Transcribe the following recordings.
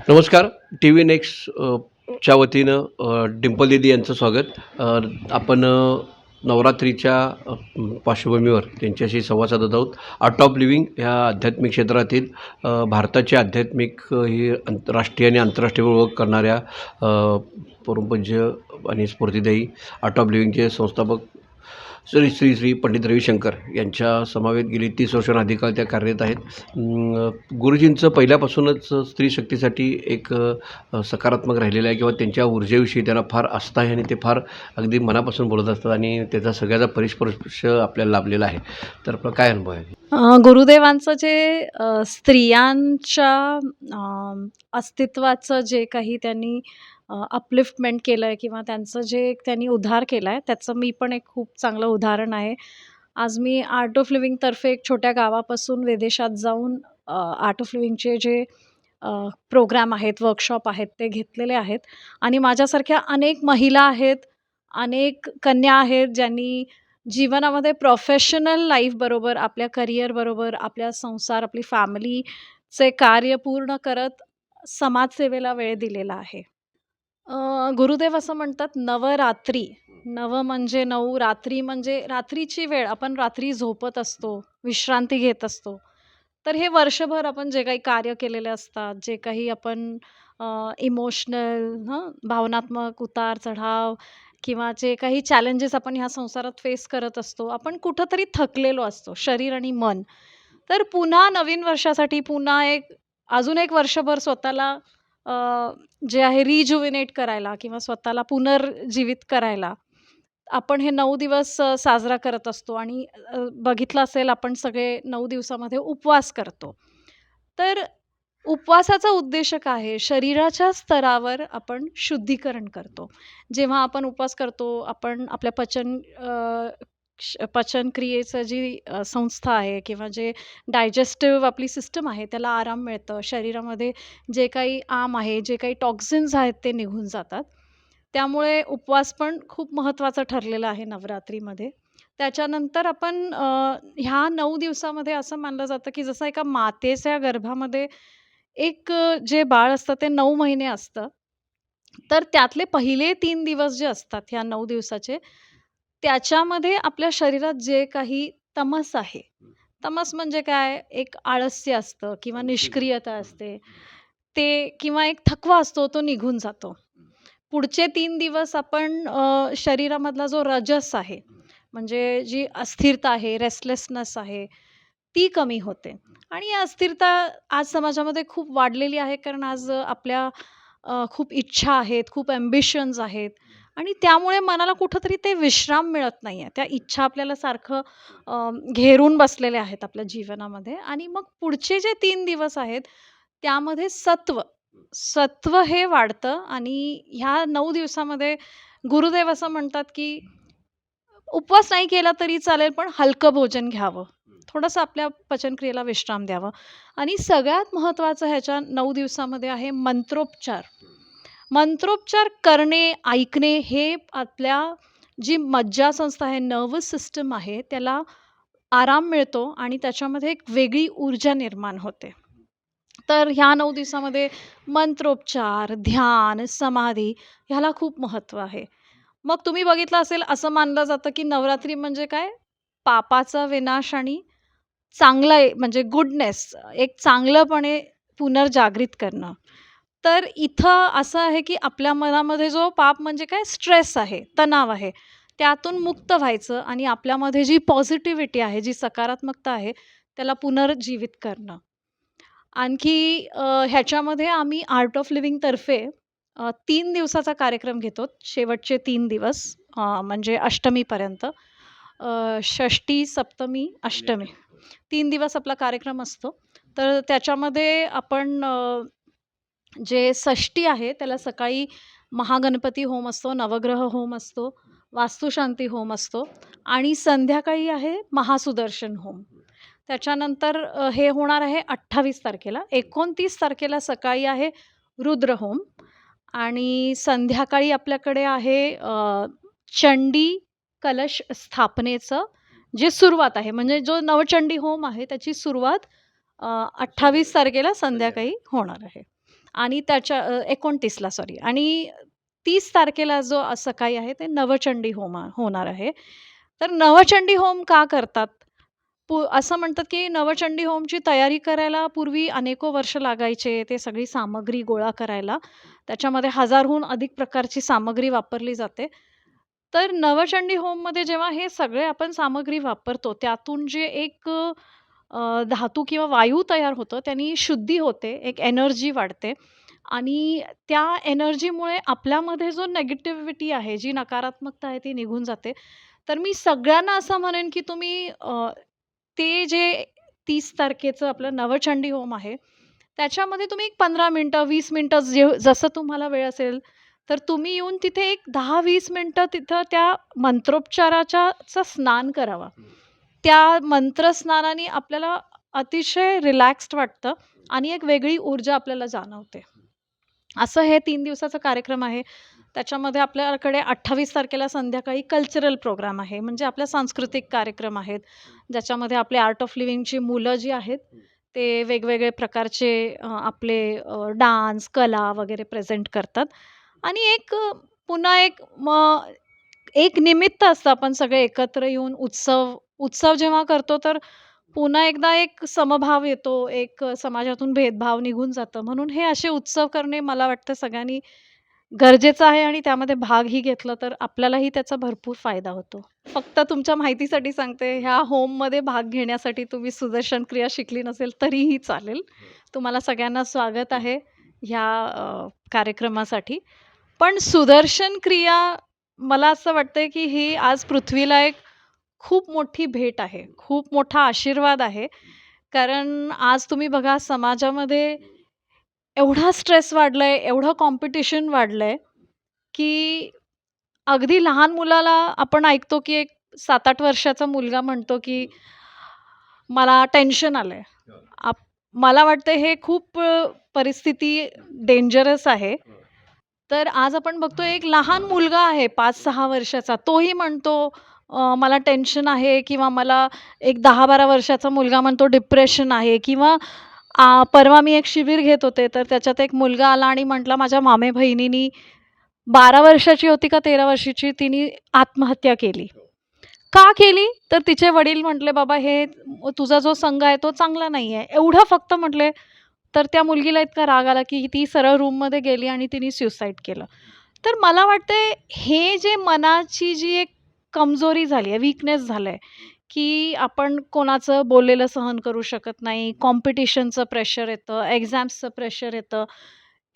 नमस्कार. T V next च्या वतीनं डिंपल दीदी यांचं स्वागत. आपण नवरात्रीच्या पार्श्वभूमीवर त्यांच्याशी संवाद साधत आहोत. आर्ट ऑफ लिव्हिंग ह्या आध्यात्मिक क्षेत्रातील भारताची आध्यात्मिक ही राष्ट्रीय आणि आंतरराष्ट्रीय ओळख करणाऱ्या परमपूज्य आणि स्फूर्तिदायी आर्ट ऑफ लिव्हिंगचे संस्थापक श्री श्री श्री पंडित रविशंकर यांच्या समवेत गेली 30 वर्षांहून अधिक काळ त्या कार्यरत आहेत. गुरुजींचं पहिल्यापासूनच स्त्री शक्तीसाठी एक सकारात्मक राहिलेलं आहे किंवा त्यांच्या ऊर्जेविषयी त्यांना फार आस्था आहे आणि ते फार अगदी मनापासून बोलत असतात आणि त्याचा सगळ्याचा परिस्पर्श आपल्याला लाभलेला आहे. तर आपला काय अनुभव आहे? गुरुदेवांचं जे स्त्रियांच्या अस्तित्वाचं जे काही त्यांनी अपलिफ्टमेंट केलं आहे किंवा त्यांचं जे त्यांनी उद्धार केला आहे, त्याचं मी पण एक खूप चांगलं उदाहरण आहे. आज मी आर्ट ऑफ लिव्हिंगतर्फे एक छोट्या गावापासून विदेशात जाऊन आर्ट ऑफ लिव्हिंगचे जे प्रोग्राम आहेत, वर्कशॉप आहेत, ते घेतलेले आहेत आणि माझ्यासारख्या अनेक महिला आहेत, अनेक कन्या आहेत, ज्यांनी जीवनामध्ये प्रोफेशनल लाईफबरोबर, आपल्या करिअरबरोबर, आपल्या संसार, आपली फॅमिलीचे कार्य पूर्ण करत समाजसेवेला वेळ दिलेला आहे. गुरुदेव असं म्हणतात, नवरात्री. नव म्हणजे 9, रात्री म्हणजे रात्रीची वेळ. आपण रात्री झोपत असतो, विश्रांती घेत असतो. तर हे वर्षभर आपण जे काही कार्य केलेले असतात, जे काही आपण इमोशनल भावनात्मक उतार-चढाव किंवा जे काही चॅलेंजेस आपण ह्या संसारात फेस करत असतो, आपण कुठेतरी थकलेलो असतो, शरीर आणि मन. तर पुन्हा नवीन वर्षासाठी पुन्हा अजून एक वर्षभर स्वतःला अ, जे आहे रिज्युव्हिनेट करायला किंवा स्वतःला पुनर्जीवित करायला आपण हे 9 दिवस साजरा करत असतो आणि बघितलं असेल आपण सगळे 9 दिवसामध्ये उपवास करतो. तर उपवासाचा उद्देश काय आहे? शरीराच्या स्तरावर आपण शुद्धीकरण करतो. जेव्हा आपण उपवास करतो, आपण आपल्या पचनक्रियेचं जी संस्था आहे किंवा जे डायजेस्टिव्ह आपली सिस्टम आहे, त्याला आराम मिळतं. शरीरामध्ये जे काही आहे, जे काही टॉक्सिन्स आहेत, ते निघून जातात. त्यामुळे उपवास पण खूप महत्त्वाचा ठरलेला आहे नवरात्रीमध्ये. त्याच्यानंतर आपण ह्या 9 दिवसामध्ये असं मानलं जातं, की जसं एका मातेच्या गर्भामध्ये जे बाळ असतं ते 9 महिने असतं. तर त्यातले पहिले 3 दिवस जे असतात ह्या 9 दिवसाचे, त्याच्यामध्ये आपल्या शरीरात जे काही तमस आहे, तमस म्हणजे काय? एक आळस्य असतं किंवा निष्क्रियता असते. ते किंवा एक थकवा असतो तो निघून जातो. पुढचे 3 दिवस आपण शरीरामधला जो रजस आहे, म्हणजे जी अस्थिरता आहे, रेस्टलेसनेस आहे, ती कमी होते. आणि ही अस्थिरता आज समाजामध्ये खूप वाढलेली आहे, कारण आज आपल्या खूप इच्छा आहेत, खूप अँबिशन्स आहेत आणि त्यामुळे मनाला कुठेतरी ते विश्राम मिळत नाहीये. त्या इच्छा आपल्याला सारखं घेरून बसलेल्या आहेत आपल्या जीवनामध्ये आणि मग पुढचे जे 3 दिवस आहेत, त्यामध्ये सत्व हे वाढतं आणि ह्या 9 दिवसामध्ये गुरुदेव असं म्हणतात, की उपवास नाही केला तरी चालेल, पण हलकं भोजन घ्यावं. थोडंसं आपल्या पचनक्रियेला विश्राम द्यावा आणि सगळ्यात महत्त्वाचं ह्याच्या 9 दिवसामध्ये आहे मंत्रोपचार. मंत्रोपचार करणे, ऐकणे हे आपल्या जी मज्जासंस्था आहे, नर्व्हस सिस्टम आहे, त्याला आराम मिळतो आणि त्याच्यामध्ये एक वेगळी ऊर्जा निर्माण होते. तर ह्या 9 दिवसामध्ये मंत्रोपचार, ध्यान, समाधी ह्याला खूप महत्त्व आहे. मग तुम्ही बघितलं असेल असं मानलं जातं, की नवरात्री म्हणजे काय? पापाचा विनाश आणि म्हणजे गुडनेस, एक चांगलंपणे पुनर्जागृत करणं. तर इथं असं आहे, की आपल्या मनामध्ये जो पाप म्हणजे काय? स्ट्रेस आहे, तणाव आहे. त्यातून मुक्त व्हायचं आणि आपल्यामध्ये जी पॉझिटिव्हिटी आहे, जी सकारात्मकता आहे, त्याला पुनर्जीवित करणं. आणखी ह्याच्यामध्ये आम्ही आर्ट ऑफ लिव्हिंगतर्फे 3 दिवसाचा कार्यक्रम घेतो. शेवटचे 3 दिवस म्हणजे अष्टमीपर्यंत. षष्टी, सप्तमी, अष्टमी 3 दिवस आपला कार्यक्रम असतो. तर त्याच्यामध्ये आपण जे षष्टी आहे त्याला सकाळी महागणपती होम असतो, नवग्रह होम असतो, वास्तुशांती होम असतो आणि संध्याकाळी आहे महासुदर्शन होम. त्याच्यानंतर हे होणार आहे 28 तारखेला. 29 तारखेला सकाळी आहे रुद्र होम आणि संध्याकाळी आपल्याकडे आहे चंडी कलश स्थापनेचं जे सुरुवात आहे. म्हणजे जो नवचंडी होम आहे त्याची सुरुवात 28 तारखेला संध्याकाळी होणार आहे. आणि त्याच्या 29ला सॉरी आणि 30 तारखेला जो सकाळी आहे ते नवचंडी होम होणार आहे. तर नवचंडी होम का करतात? असं म्हणतात, की नवचंडी होमची तयारी करायला पूर्वी अनेको वर्ष लागायचे. ते सगळी सामग्री गोळा करायला. त्याच्यामध्ये हजारहून अधिक प्रकारची सामग्री वापरली जाते. तर नवचंडी होममध्ये जेव्हा हे सगळे आपण सामग्री वापरतो, त्यातून जे एक धातू किंवा वायू तयार होतं, त्यानी शुद्धी होते, एक एनर्जी वाढते आणि त्या एनर्जीमुळे आपल्यामध्ये जो निगेटिव्हिटी आहे, जी नकारात्मकता आहे, ती निघून जाते. तर मी सगळ्यांना असं म्हणेन, की तुम्ही ते जे 30 तारखेचं आपलं नवचंडी होम आहे, त्याच्यामध्ये तुम्ही एक 15 मिनिटं, 20 मिनिटं जसं तुम्हाला वेळ असेल, तर तुम्ही येऊन तिथे एक 10-20 मिनिटं तिथं त्या मंत्रोच्चाराचा स्नान करावा. त्या मंत्रस्नानाने आपल्याला अतिशय रिलॅक्स्ड वाटतं आणि एक वेगळी ऊर्जा आपल्याला जाणवते. असं हे 3 दिवसाचा कार्यक्रम आहे. त्याच्यामध्ये आपल्याकडे 28 तारखेला संध्याकाळी कल्चरल प्रोग्राम आहे. म्हणजे आपल्या सांस्कृतिक कार्यक्रम आहेत. ज्याच्यामध्ये आपले आर्ट ऑफ लिव्हिंगची मुलं जी आहेत, ते वेगवेगळे प्रकारचे आपले डान्स, कला वगैरे प्रेझेंट करतात आणि एक पुन्हा एक एक निमित्त असतं आपण सगळे एकत्र येऊन उत्सव उत्सव जेव्हा करतो तर पुन्हा एकदा एक समभाव येतो, एक समाजातून भेदभाव निघून जातं. म्हणून हे असे उत्सव करणे मला वाटतं सगळ्यांनी गरजेचं आहे आणि त्यामध्ये भागही घेतला तर आपल्यालाही त्याचा भरपूर फायदा होतो. फक्त तुमच्या माहितीसाठी सांगते, ह्या होममध्ये भाग घेण्यासाठी तुम्ही सुदर्शन क्रिया शिकली नसेल तरीही चालेल. तुम्हाला सगळ्यांना स्वागत आहे ह्या कार्यक्रमासाठी. पण सुदर्शन क्रिया मला असं वाटतंय, की ही आज पृथ्वीला एक खूप मोठी भेट आहे. खूप मोठा आशीर्वाद आहे. कारण आज तुम्ही बघा समाजामध्ये एवढा स्ट्रेस वाढलाय, एवढं कॉम्पिटिशन वाढलंय, की अगदी लहान मुलाला आपण ऐकतो, की एक 7-8 वर्षाचा मुलगा म्हणतो, की मला टेन्शन आलंय. आप मला वाटतं हे खूप परिस्थिती डेंजरस आहे. तर आज आपण बघतो एक लहान मुलगा आहे 5-6 वर्षाचा, तोही म्हणतो मला टेन्शन आहे किंवा मला एक 10-12 वर्षाचा मुलगा म्हणतो डिप्रेशन आहे किंवा परवा मी एक शिबिर घेत होते, तर त्याच्यात एक मुलगा आला आणि म्हटला माझ्या मामेबहिणीनी 12 वर्षाची होती का 13 वर्षाची तिने आत्महत्या केली. का केली? तर तिचे वडील म्हटले, "बाबा हे तुझा जो संघ आहे तो चांगला नाहीये." एवढं फक्त म्हटले. तर त्या मुलगीला इतका राग आला, की ती सरळ रूममध्ये गेली आणि तिने सुसाईड केलं. तर मला वाटतंय हे जे मनाची जी एक कमजोरी झाली आहे, वीकनेस झालंय, की आपण कोणाचं बोललेलं सहन करू शकत नाही. कॉम्पिटिशनचं प्रेशर येतं, एक्झाम्सचं प्रेशर येतं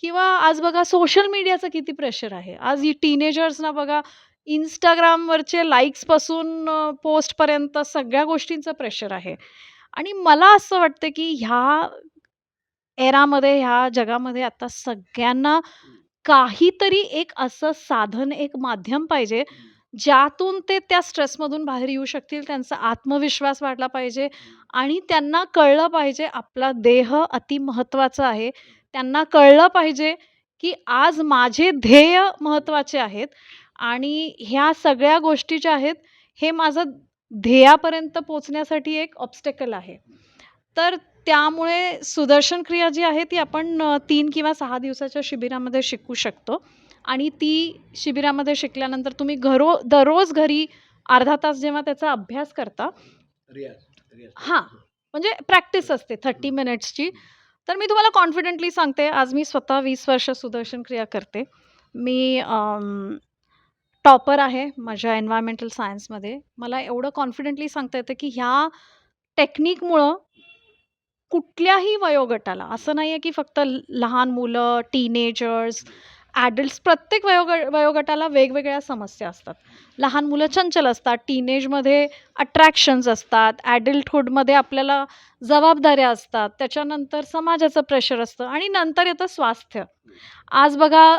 किंवा आज बघा सोशल मीडियाचं किती प्रेशर आहे. आज ही टीनेजर्सना बघा Instagramवरचे लाइक्सपासून पोस्टपर्यंत सगळ्या गोष्टींचं प्रेशर आहे. आणि मला असं वाटतं, की ह्या एरामध्ये, ह्या जगामध्ये आता सगळ्यांना काहीतरी एक असं साधन, एक माध्यम पाहिजे, ज्यातून ते त्या स्ट्रेसमधून बाहेर येऊ शकतील. त्यांचा आत्मविश्वास वाढला पाहिजे आणि त्यांना कळलं पाहिजे आपला देह अतिमहत्त्वाचा आहे. त्यांना कळलं पाहिजे, की आज माझे ध्येय महत्त्वाचे आहेत आणि ह्या सगळ्या गोष्टी ज्या आहेत, हे माझं ध्येयापर्यंत पोहोचण्यासाठी एक ऑब्स्टॅकल आहे. तर त्यामुळे सुदर्शन क्रिया जी आहे ती आपण 3 किंवा 6 दिवसाच्या शिबिरामध्ये शिकू शकतो आणि ती शिबिरामध्ये शिकल्यानंतर तुम्ही दररोज घरी अर्धा तास जेव्हा त्याचा अभ्यास करता रियाज, रियाज. हां, म्हणजे प्रॅक्टिस असते 30 मिनिट्सची. तर मी तुम्हाला कॉन्फिडेंटली सांगते, आज मी स्वतः 20 वर्ष सुदर्शन क्रिया करते. मी टॉपर आहे माझ्या एन्व्हायर्नमेंटल सायन्समध्ये. मला एवढं कॉन्फिडेंटली सांगता येतं, की ह्या टेक्निकमुळं कुठल्याही वयोगटाला, असं नाहीये की फक्त लहान मुलं, टीनेजर्स, ॲडल्ट्स प्रत्येक वयोगटाला वेगवेगळ्या समस्या असतात. लहान मुलं चंचल असतात, टीनेजमध्ये अट्रॅक्शन्स असतात, ॲडल्टहूडमध्ये आपल्याला जबाबदाऱ्या असतात, त्याच्यानंतर समाजाचं प्रेशर असतं आणि नंतर येतं स्वास्थ्य. आज बघा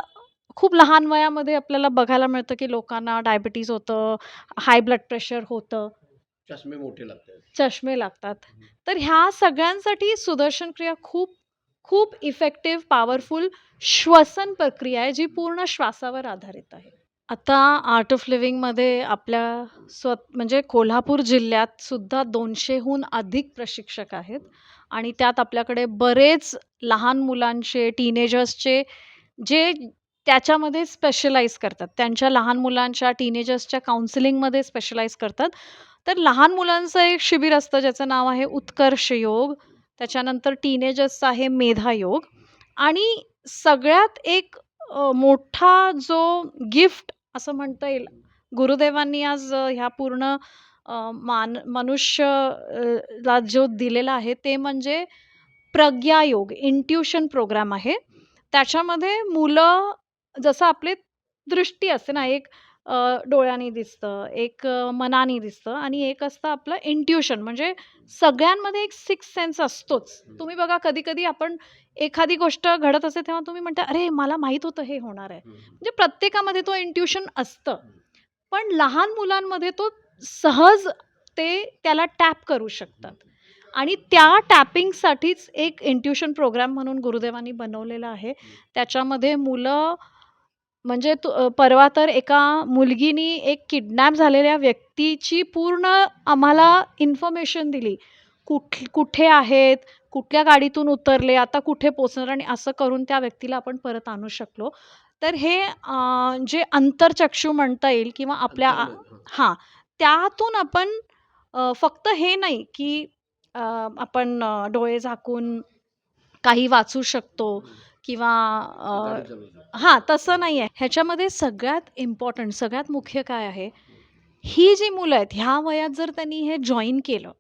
खूप लहान वयामध्ये आपल्याला बघायला मिळतं की लोकांना डायबिटीज होतं, हाय ब्लड प्रेशर होतं. चष्मे मोठे लागतात. चष्मे लागतात. तर ह्या सगळ्यांसाठी सुदर्शन क्रिया खूप, खूप इफेक्टिव्ह, पॉवरफुल श्वसन प्रक्रिया आहे, जी पूर्ण श्वासावर आधारित आहे. आता आर्ट ऑफ लिव्हिंगमध्ये आपल्या म्हणजे कोल्हापूर जिल्ह्यात सुद्धा 200हून अधिक प्रशिक्षक आहेत आणि त्यात आपल्याकडे बरेच लहान मुलांचे, टीनेजर्सचे जे त्याच्यामध्ये स्पेशलाइज करतात. त्यांच्या लहान मुलांच्या, टीनेजर्सच्या काउन्सिलिंगमध्ये स्पेशलाइज करतात. तर लहान मुलांचं एक शिबिर असतं ज्याचं नाव आहे उत्कर्ष योग. त्याच्यानंतर टीनेजर्सचा आहे मेधा योग आणि सगळ्यात एक मोठा जो गिफ्ट असं म्हणता येईल, गुरुदेवांनी आज ह्या पूर्ण ला जो दिलेला आहे ते म्हणजे प्रज्ञा योग, इंट्युशन प्रोग्राम आहे. त्याच्यामध्ये मुलं जसं आपली दृष्टी असते ना, एक डोळ्यांनी दिसतं, एक मनाने दिसतं आणि एक असतं आपलं इंट्युशन म्हणजे सगळ्यांमध्ये एक सिक्स्थ सेन्स असतोच. तुम्ही बघा कधी-कधी आपण एखादी गोष्ट घडत असते तेव्हा तुम्ही म्हणता, "अरे, मला माहीत होतं हे होणार आहे." म्हणजे प्रत्येकामध्ये तो इंट्युशन असतं. पण लहान मुलांमध्ये तो सहज त्याला टॅप करू शकतात आणि त्या टॅपिंगसाठीच एक इंट्युशन प्रोग्राम म्हणून गुरुदेवांनी बनवलेला आहे. त्याच्यामध्ये मुलं म्हणजे परवा तर एका मुलगीनी एक किडनॅप झालेल्या व्यक्तीची पूर्ण आम्हाला इन्फॉर्मेशन दिली. कुठे आहेत, कुठल्या गाडीतून उतरले, आता कुठे पोहोचणार आणि असं करून त्या व्यक्तीला आपण परत आणू शकलो. तर हे जे अंतर्चक्षू म्हणता येईल किंवा आपल्या हां, त्यातून आपण फक्त हे नाही की आपण डोळे झाकून काही वाचू शकतो किंवा हां, तसं नाही आहे. ह्याच्यामध्ये सगळ्यात इम्पॉर्टंट, सगळ्यात मुख्य काय आहे, ही जी मुलं आहेत, ह्या वयात जर त्यांनी हे जॉइन केलं,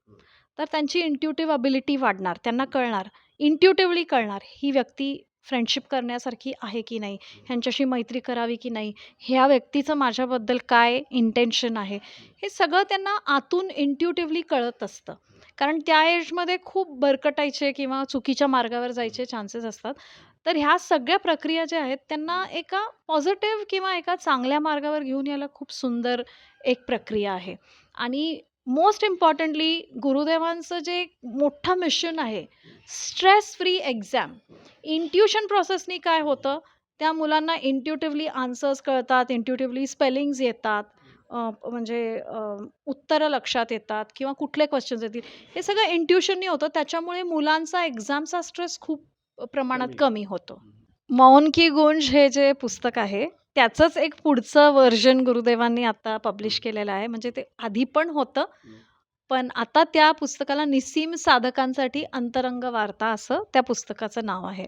तर त्यांची इंट्युटिव्ह एबिलिटी वाढणार. त्यांना कळणार, इंट्युटिव्हली कळणार, ही व्यक्ती फ्रेंडशिप करण्यासारखी आहे की नाही, ह्यांच्याशी मैत्री करावी की नाही, ह्या व्यक्तीचं माझ्याबद्दल काय इंटेन्शन आहे, हे सगळं त्यांना आतून इंट्युटिव्हली कळत असतं. कारण त्या एजमध्ये खूप भरकटायचे किंवा चुकीच्या मार्गावर जायचे चान्सेस असतात. तर ह्या सगळ्या प्रक्रिया ज्या आहेत, त्यांना एका पॉझिटिव्ह किंवा एका चांगल्या मार्गावर घेऊन यायला खूप सुंदर एक प्रक्रिया आहे. आणि मोस्ट इम्पॉर्टंटली गुरुदेवांचं जे मोठं मिशन आहे, स्ट्रेस फ्री एक्झाम. इंट्युशन प्रोसेसनी काय होतं, त्या मुलांना इंट्युटिव्हली आन्सर्स कळतात, इंट्युटिव्हली स्पेलिंग्ज येतात. म्हणजे उत्तरं लक्षात येतात किंवा कुठले क्वेश्चन्स येतील, हे सगळं इंट्युशननी होतं. त्याच्यामुळे मुलांचा एक्झामचा स्ट्रेस खूप प्रमाणात कमी होतो. मौन की गूंज हे जे पुस्तक आहे, त्याचंच एक पुढचं व्हर्जन गुरुदेवांनी आता पब्लिश केलेलं आहे. म्हणजे ते आधी पण होतं, पण आता त्या पुस्तकाला निस्सीम साधकांसाठी अंतरंग वार्ता असं त्या पुस्तकाचं नाव आहे.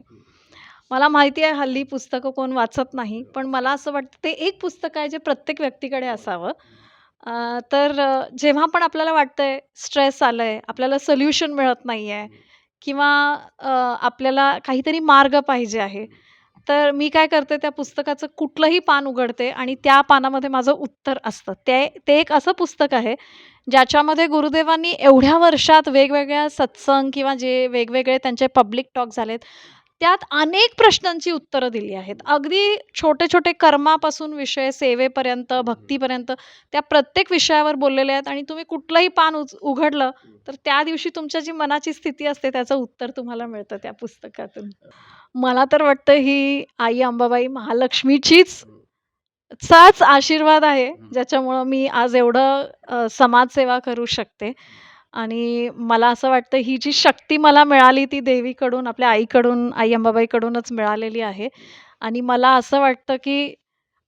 मला माहिती आहे हल्ली पुस्तकं कोण वाचत नाही, पण मला असं वाटतं ते एक पुस्तक आहे जे प्रत्येक व्यक्तीकडे असावं. तर जेव्हा पण आपल्याला वाटतंय स्ट्रेस आलंय, आपल्याला सोल्युशन मिळत नाहीये किंवा आपल्याला काहीतरी मार्ग पाहिजे आहे, तर मी काय करते त्या पुस्तकाचं कुठलंही पान उघडते आणि त्या पानामध्ये माझं उत्तर असतं. ते ते एक असं पुस्तक आहे, ज्याच्यामध्ये गुरुदेवांनी एवढ्या वर्षात वेगवेगळ्या सत्संग किंवा जे वेगवेगळे त्यांचे पब्लिक टॉक झालेत, त्यात अनेक प्रश्नांची उत्तरं दिली आहेत. अगदी छोटे-छोटे कर्मापासून विषय सेवेपर्यंत, भक्तीपर्यंत त्या प्रत्येक विषयावर बोललेले आहेत आणि तुम्ही कुठलंही पान उघडलं, तर त्या दिवशी तुमच्या जी मनाची स्थिती असते त्याचं उत्तर तुम्हाला मिळतं त्या पुस्तकातून. मला तर वाटतं ही आई अंबाबाई महालक्ष्मीचीच चाच आशीर्वाद आहे, ज्याच्यामुळं मी आज एवढं समाजसेवा करू शकते. आणि मला असं वाटतं ही जी शक्ती मला मिळाली ती देवीकडून, आपल्या आईकडून, आई अंबाबाईकडूनच मिळालेली आहे. आणि मला असं वाटतं, की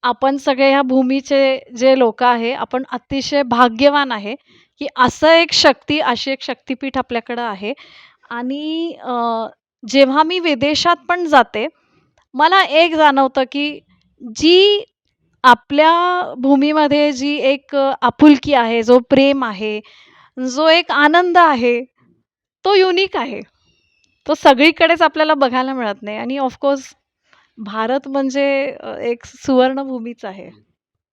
आपण सगळे ह्या भूमीचे जे लोकं आहे, आपण अतिशय भाग्यवान आहे, की असं एक शक्ती, अशी एक शक्तिपीठ आपल्याकडं आहे. आणि जेव्हा मी विदेशात पण जाते, मला एक जाणवतं, की जी आपल्या भूमीमध्ये जी एक आपुलकी आहे, जो प्रेम आहे, जो एक आनंद आहे, तो युनिक आहे. तो सगळीकडेच आपल्याला बघायला मिळत नाही आणि ऑफ भारत म्हणजे एक सुवर्णभूमीच आहे.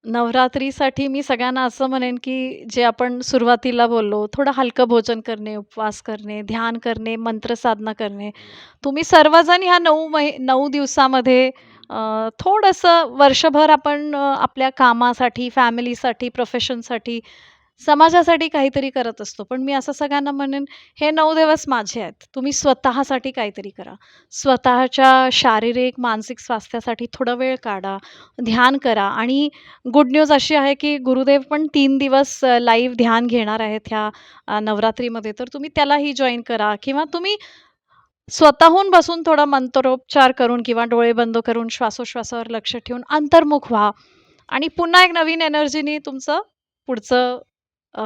नवरात्रीसाठी मी सगळ्यांना असं म्हणेन, की जे आपण सुरुवातीला बोललो, थोडं हलकं भोजन करणे, उपवास करणे, ध्यान करणे, मंत्रसाधना करणे. तुम्ही सर्वजण ह्या 9 दिवसामध्ये थोडंसं वर्षभर आपण आपल्या कामासाठी, फॅमिलीसाठी, प्रोफेशनसाठी समाजासाठी काहीतरी करत असतो. पण मी असं सगळ्यांना म्हणेन, हे 9 दिवस माझे आहेत. तुम्ही स्वतःसाठी काहीतरी करा. स्वतःच्या शारीरिक, मानसिक स्वास्थ्यासाठी थोडा वेळ काढा, ध्यान करा आणि गुड न्यूज अशी आहे, की गुरुदेव पण 3 दिवस लाईव्ह ध्यान घेणार आहेत ह्या नवरात्रीमध्ये. तर तुम्ही त्यालाही जॉइन करा किंवा तुम्ही स्वतःहून बसून थोडा मंत्रोच्चार करून किंवा डोळे बंद करून श्वासोश्वासावर लक्ष ठेवून अंतर्मुख व्हा आणि पुन्हा एक नवीन एनर्जीनी तुमचं पुढचं अ,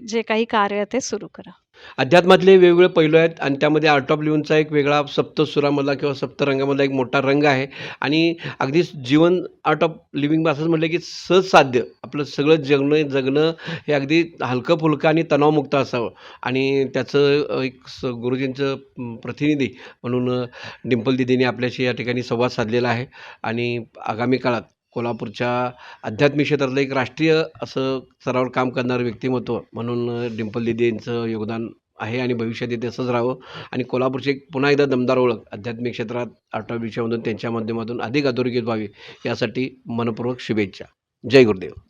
जे काही कार्य आहे ते सुरू करा. अध्यात्मातले वेगवेगळे पैलू आहेत आणि त्यामध्ये आर्ट ऑफ लिव्हिंगचा एक वेगळा सप्तसुरामधला किंवा सप्तरंगामधला एक मोठा रंग आहे आणि अगदी जीवन आर्ट ऑफ लिव्हिंग असंच म्हटलं की सहजसाध्य आपलं सगळं जगणं हे अगदी हलकं-फुलकं आणि तणावमुक्त असावं आणि त्याचं एक गुरुजींचं प्रतिनिधी म्हणून डिंपल दीदींनी आपल्याशी या ठिकाणी संवाद साधलेला आहे आणि आगामी काळात कोल्हापूरच्या आध्यात्मिक क्षेत्रातलं एक राष्ट्रीय असं स्तरावर काम करणारं व्यक्तिमत्व म्हणून डिंपल दीदी यांचं योगदान आहे आणि भविष्यात ते असंच राहावं आणि कोल्हापूरची एक पुन्हा एकदा दमदार ओळख आध्यात्मिक क्षेत्रात आर्ट ऑफ लिव्हिंगमधून त्यांच्या माध्यमातून अधिक अधोरेखित व्हावी यासाठी मनपूर्वक शुभेच्छा. जय गुरुदेव.